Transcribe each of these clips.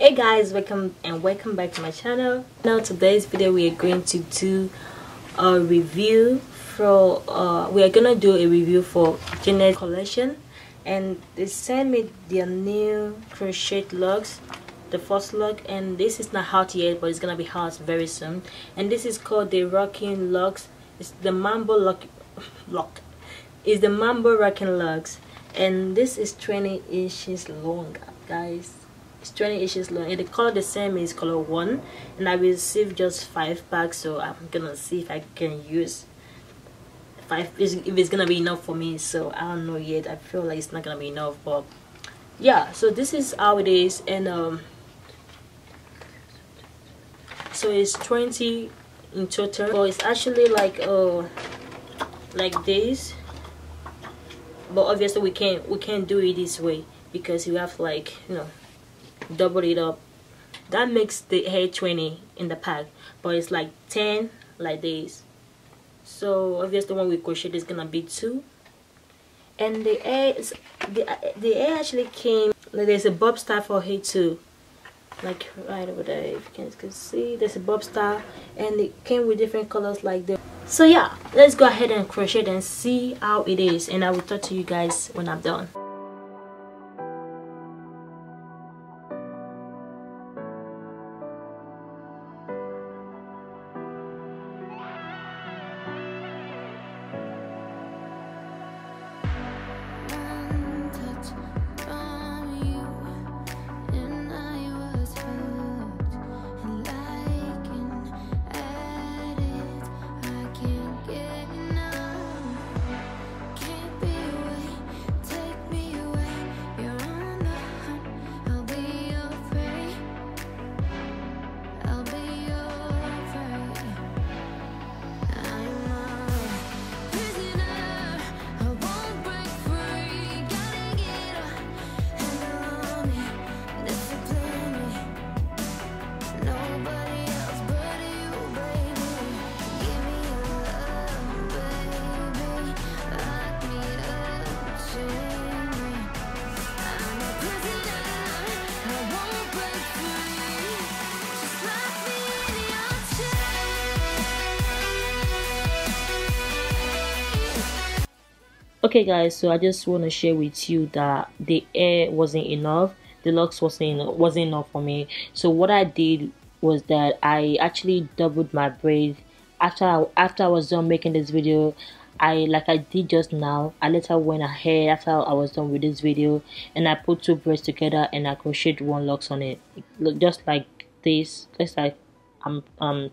Hey guys, welcome back to my channel. Now today's video we are going to do a review for we are gonna do a review for Janet Collection, and they sent me their new crochet locs, the first log, and this is not out yet, but it's gonna be out very soon. And this is called the Rockin Locs. It's the Mambo Rockin Locs, and this is 20 inches long, guys. It's 20 inches long, and the color the same is color 1, and I received just 5 packs, so I'm gonna see if I can use 5 if it's gonna be enough for me. So I don't know yet. I feel like it's not gonna be enough, but yeah. So this is how it is, and so it's 20 in total, but it's actually like this, but obviously we can't do it this way because you have to, like, you know, double it up. That makes the hair 20 in the pack, but it's like 10 like this. So obviously when we crochet it's gonna be 2, and the hair actually came like there's a bob style for hair too, like right over there. If you can see, there's a bob style, and it came with different colors like this. So yeah, let's go ahead and crochet and see how it is, and I will talk to you guys when I'm done. Okay guys, so I just want to share with you that the hair wasn't enough, the locks wasn't enough for me. So what I did was that I actually doubled my braid. After I was done making this video, like I did just now, I later went ahead after I was done with this video, and I put 2 braids together and I crocheted 1 locks on it, just like this, just like I'm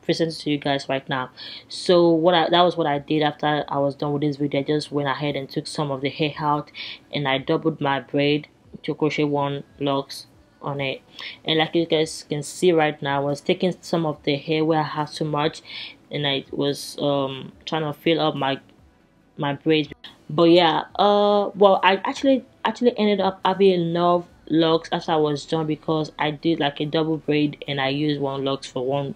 presenting to you guys right now. So that was what I did after I was done with this video. I just went ahead and took some of the hair out, and I doubled my braid to crochet 1 locks on it. And like you guys can see right now, I was taking some of the hair where I have too much, and I was trying to fill up my braids. But yeah, well, I actually ended up having enough locks after I was done, because I did like a double braid and I used 1 locks for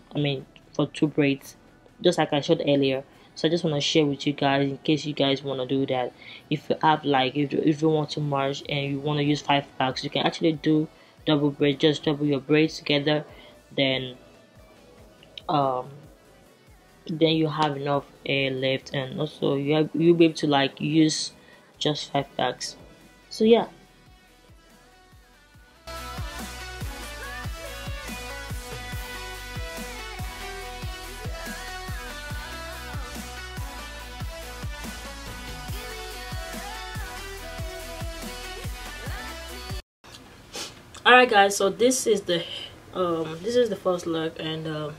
for 2 braids, just like I showed earlier. So I just want to share with you guys in case you guys want to do that. If you have like if you want to merge and you want to use 5 packs, you can actually do double braid. Just double your braids together, then you have enough hair left, and also you'll be able to like use just 5 packs. So yeah. Alright guys, so this is the first look, and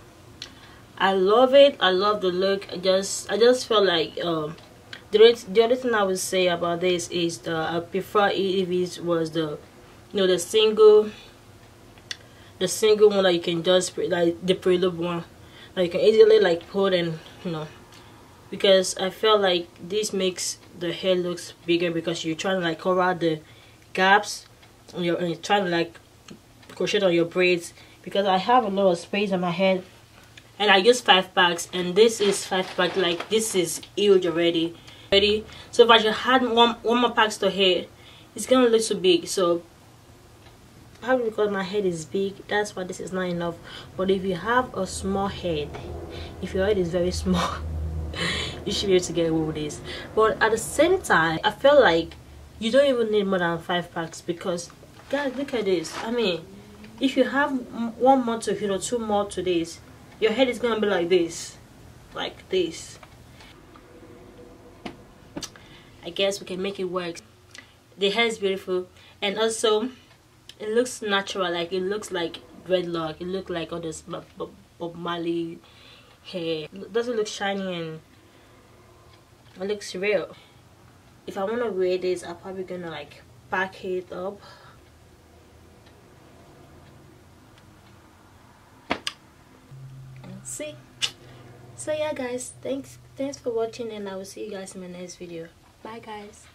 I love it. I love the look. I just felt like the other thing I would say about this is I prefer if it was the the single one that you can just like the prelude one that you can easily like put and because I felt like this makes the hair looks bigger, because you're trying to like cover the gaps and you're trying to like crochet on your braids, because I have a lot of space on my head and I use 5 packs, and this is 5 packs. Like this is huge already. So if I should add one more packs to hair, it's gonna look so big. So probably because my head is big, that's why this is not enough. But if you have a small head, if your head is very small, you should be able to get away with this. But at the same time, I feel like you don't even need more than 5 packs, because guys, look at this. I mean, if you have 1 more to it or 2 more to this, your head is gonna be like this, like this. I guess we can make it work. The hair is beautiful, and also it looks natural. Like it looks like dreadlock. It looks like all this Bob Marley hair. It doesn't look shiny, and it looks real. If I want to wear this, I'm probably gonna like pack it up. And see. So yeah guys, thanks for watching, and I will see you guys in my next video. Bye guys.